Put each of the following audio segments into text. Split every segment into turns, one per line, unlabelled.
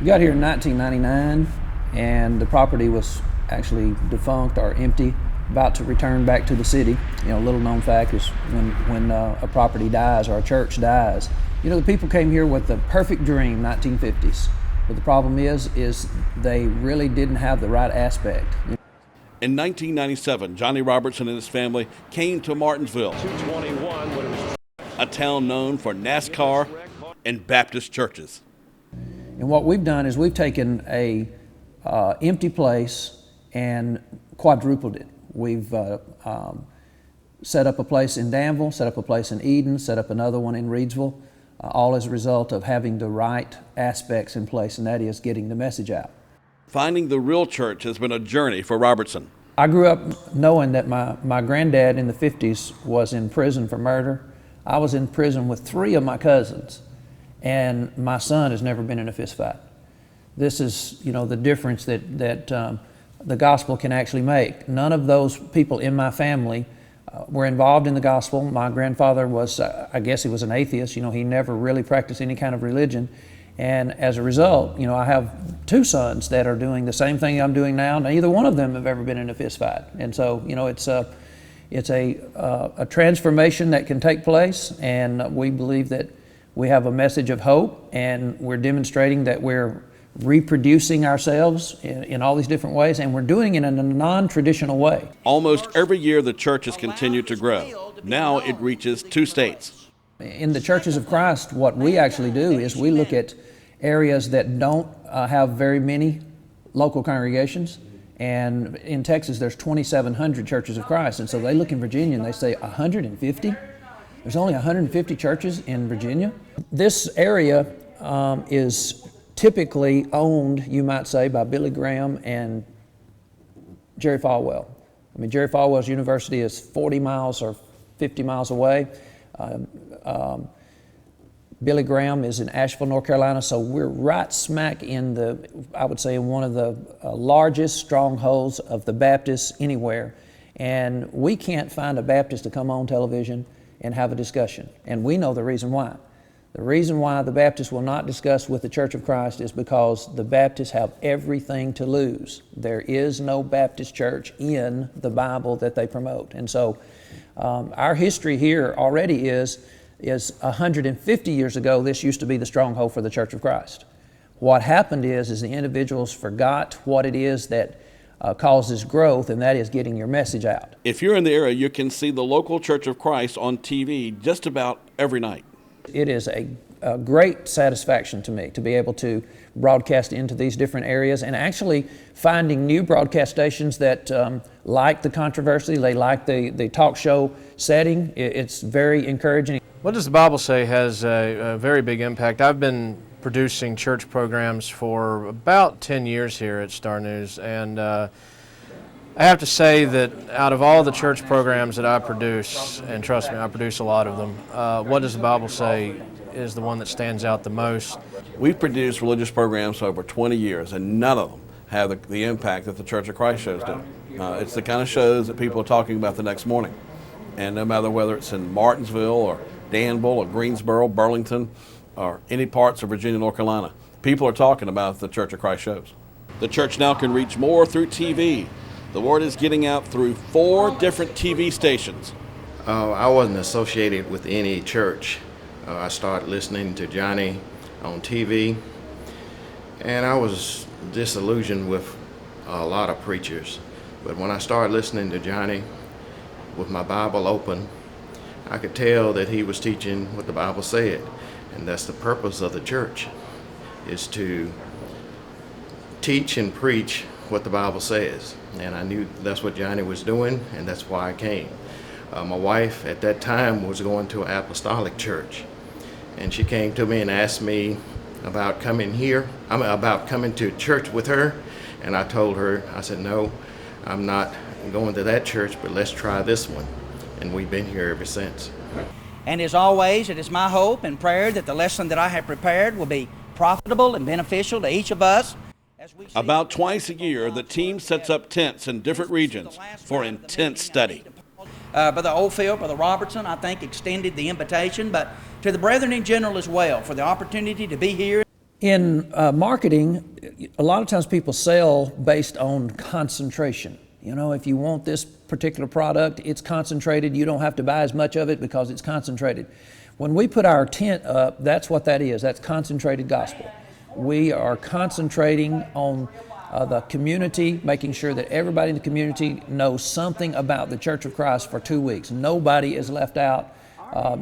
We got here in 1999, and the property was actually defunct or empty, about to return back to the city. You know, little known fact is when a property dies or a church dies, you know, the people came here with the perfect dream, 1950s. But the problem is they really didn't have the right aspect.
In 1997, Johnny Robertson and his family came to Martinsville, a town known for NASCAR and Baptist churches.
And what we've done is we've taken a empty place and quadrupled it. We've set up a place in Danville, set up a place in Eden, set up another one in Reedsville, all as a result of having the right aspects in place, and that is getting the message out.
Finding the real church has been a journey for Robertson.
I grew up knowing that my granddad in the 50s was in prison for murder. I was in prison with 3 of my cousins, and my son has never been in a fist fight. This is, you know, the difference that the gospel can actually make. None of those people in my family were involved in the gospel. My grandfather was, I guess he was an atheist. You know, he never really practiced any kind of religion. And as a result, you know, I have 2 sons that are doing the same thing I'm doing now. Neither one of them have ever been in a fist fight. And so, you know, it's a transformation that can take place, and we believe that we have a message of hope, and we're demonstrating that we're reproducing ourselves in all these different ways, and we're doing it in a non-traditional way.
Almost every year the church has continued to grow. Now it reaches 2 states.
In the Churches of Christ, what we actually do is we look at areas that don't have very many local congregations. And in Texas, there's 2,700 Churches of Christ. And so they look in Virginia and they say, 150? There's only 150 churches in Virginia? This area is typically owned, you might say, by Billy Graham and Jerry Falwell. I mean, Jerry Falwell's university is 40 miles or 50 miles away. Billy Graham is in Asheville, North Carolina, so we're right smack in I would say, in one of the largest strongholds of the Baptists anywhere. And we can't find a Baptist to come on television and have a discussion. And we know the reason why. The reason why the Baptists will not discuss with the Church of Christ is because the Baptists have everything to lose. There is no Baptist church in the Bible that they promote. And so our history here already is 150 years ago, this used to be the stronghold for the Church of Christ. What happened is the individuals forgot what it is that causes growth, and that is getting your message out.
If you're in the area, you can see the local Church of Christ on TV just about every night.
It is a great satisfaction to me to be able to broadcast into these different areas, and actually finding new broadcast stations that like the controversy, they like the talk show setting. It's very encouraging.
What Does the Bible Say has a very big impact. I've been producing church programs for about 10 years here at Star News, and I have to say that out of all the church programs that I produce, and trust me, I produce a lot of them, What Does the Bible Say is the one that stands out the most.
We've produced religious programs for over 20 years, and none of them have the impact that the Church of Christ shows do. It's the kind of shows that people are talking about the next morning. And no matter whether it's in Martinsville or Danville or Greensboro, Burlington, or any parts of Virginia, North Carolina, people are talking about the Church of Christ shows. The church now can reach more through TV. The word is getting out through 4 different TV stations.
I wasn't associated with any church. I started listening to Johnny on TV, and I was disillusioned with a lot of preachers. But when I started listening to Johnny with my Bible open, I could tell that he was teaching what the Bible said. And that's the purpose of the church, is to teach and preach what the Bible says. And I knew that's what Johnny was doing, and that's why I came. My wife at that time was going to an apostolic church, and she came to me and asked me about coming to church with her. And I told her, I said, no, I'm not going to that church, but let's try this one. And we've been here ever since.
And as always, it is my hope and prayer that the lesson that I have prepared will be profitable and beneficial to each of us.
About twice a year, the team sets up tents in different regions for intense study.
Brother Oldfield, Brother Robertson, I think, extended the invitation, but to the brethren in general as well, for the opportunity to be here.
In marketing, a lot of times people sell based on concentration. You know, if you want this particular product, it's concentrated. You don't have to buy as much of it because it's concentrated. When we put our tent up, that's what that is. That's concentrated gospel. We are concentrating on the community, making sure that everybody in the community knows something about the Church of Christ for 2 weeks. Nobody is left out.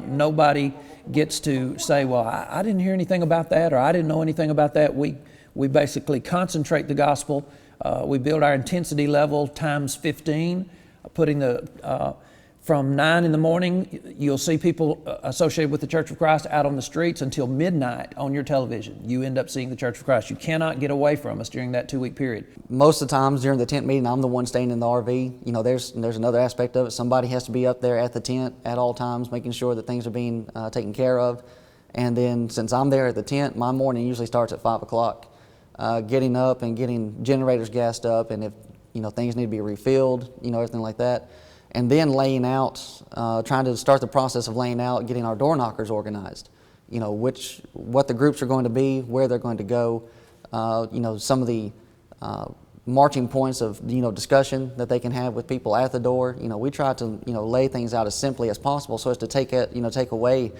Nobody gets to say, well, I didn't hear anything about that, or I didn't know anything about that. We basically concentrate the gospel. We build our intensity level times 15, putting from 9 in the morning, you'll see people associated with the Church of Christ out on the streets until midnight on your television. You end up seeing the Church of Christ. You cannot get away from us during that 2-week period.
Most of the times during the tent meeting, I'm the one staying in the RV. You know, there's another aspect of it. Somebody has to be up there at the tent at all times, making sure that things are being taken care of. And then since I'm there at the tent, my morning usually starts at 5 o'clock. Getting up and getting generators gassed up, and if things need to be refilled, everything like that. And then laying out, trying to start the process of laying out, getting our door knockers organized. What the groups are going to be, where they're going to go. Some of the marching points of discussion that they can have with people at the door. We try to lay things out as simply as possible so as to take away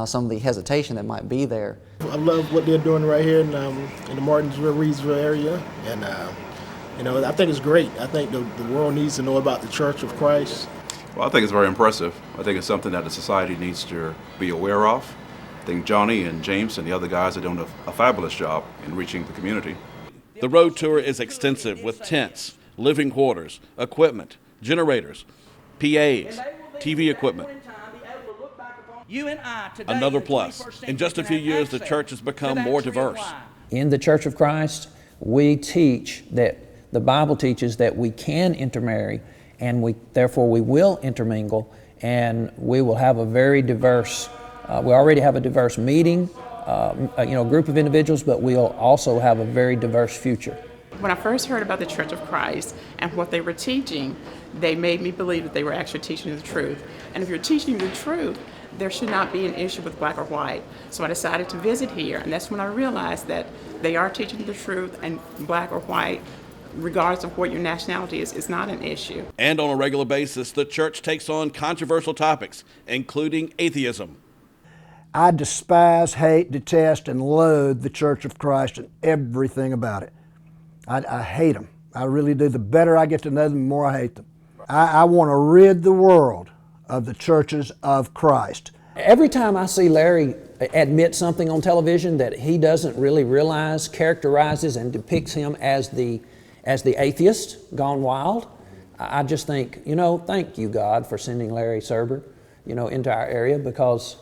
some of the hesitation that might be there.
I love what they're doing right here in the Martinsville, Reedsville area, and I think it's great. I think the world needs to know about the Church of Christ.
Well, I think it's very impressive. I think it's something that the society needs to be aware of. I think Johnny and James and the other guys are doing a fabulous job in reaching the community.
The road tour is extensive with tents, living quarters, equipment, generators, PAs, TV equipment. Another plus, in just a few years, the church has become more diverse.
In the Church of Christ, we teach that the Bible teaches that we can intermarry, and therefore we will intermingle, and we will have a very diverse, we already have a diverse meeting, group of individuals, but we'll also have a very diverse future.
When I first heard about the Church of Christ and what they were teaching, they made me believe that they were actually teaching the truth. And if you're teaching the truth, there should not be an issue with black or white. So I decided to visit here, and that's when I realized that they are teaching the truth, and black or white, regardless of what your nationality is not an issue.
And on a regular basis, the church takes on controversial topics, including atheism.
I despise, hate, detest, and loathe the Church of Christ and everything about it. I hate them. I really do. The better I get to know them, the more I hate them. I want to rid the world of the churches of Christ.
Every time I see Larry admit something on television that he doesn't really realize, characterizes and depicts him as the atheist gone wild, I just think, thank you, God, for sending Larry Serber, into our area, because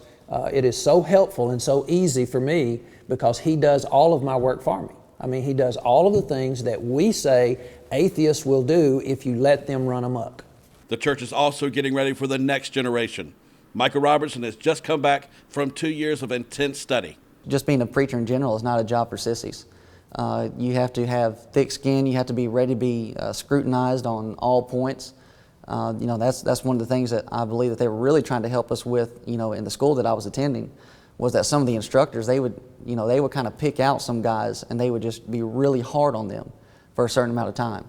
it is so helpful and so easy for me, because he does all of my work for me. I mean, he does all of the things that we say atheists will do if you let them run amok.
The church is also getting ready for the next generation. Michael Robertson has just come back from 2 years of intense study.
Just being a preacher in general is not a job for sissies. You have to have thick skin. You have to be ready to be scrutinized on all points. That's one of the things that I believe that they were really trying to help us with, in the school that I was attending, was that some of the instructors, they would kind of pick out some guys, and they would just be really hard on them for a certain amount of time.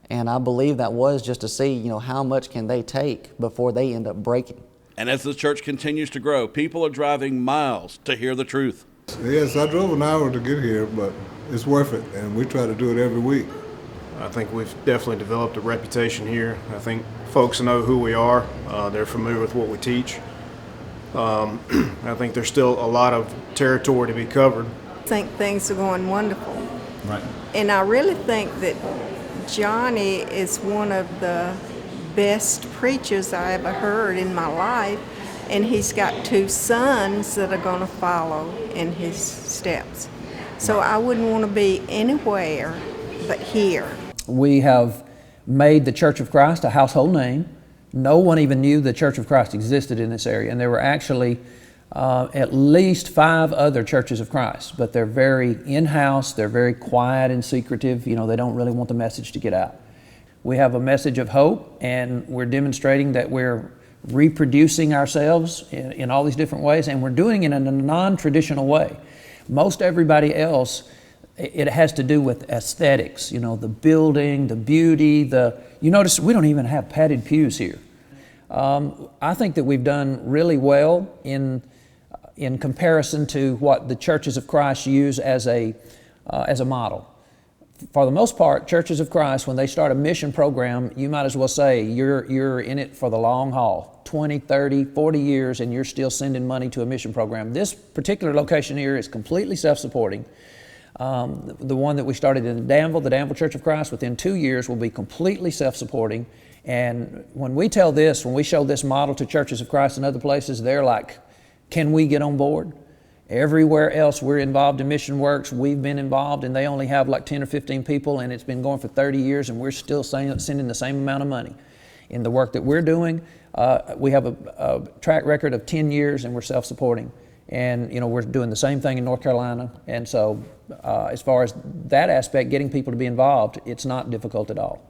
And I believe that was just to see, how much can they take before they end up breaking.
And as the church continues to grow, people are driving miles to hear the truth.
Yes, I drove an hour to get here, but it's worth it, and we try to do it every week.
I think we've definitely developed a reputation here. I think folks know who we are. They're familiar with what we teach. I think there's still a lot of territory to be covered.
I think things are going wonderful.
Right.
And I really think that Johnny is one of the best preachers I ever heard in my life, and he's got 2 sons that are going to follow in his steps. So I wouldn't want to be anywhere but here.
We have made the Church of Christ a household name. No one even knew the Church of Christ existed in this area, and there were actually at least 5 other churches of Christ, but they're very in-house, they're very quiet and secretive. They don't really want the message to get out. We have a message of hope, and we're demonstrating that we're reproducing ourselves in all these different ways, and we're doing it in a non-traditional way. Most everybody else, it has to do with aesthetics, you know, the building, the beauty, you notice we don't even have padded pews here. I think that we've done really well in comparison to what the churches of Christ use as a model. For the most part, churches of Christ, when they start a mission program, you might as well say you're in it for the long haul, 20, 30, 40 years, and you're still sending money to a mission program. This particular location here is completely self-supporting. The one that we started in Danville, the Danville Church of Christ, within 2 years will be completely self-supporting. And when we show this model to churches of Christ in other places, they're like, can we get on board? Everywhere else we're involved in mission works, we've been involved, and they only have like 10 or 15 people, and it's been going for 30 years, and we're still sending the same amount of money. In the work that we're doing, we have a track record of 10 years, and we're self-supporting. And you know, we're doing the same thing in North Carolina. And so as far as that aspect, getting people to be involved, it's not difficult at all.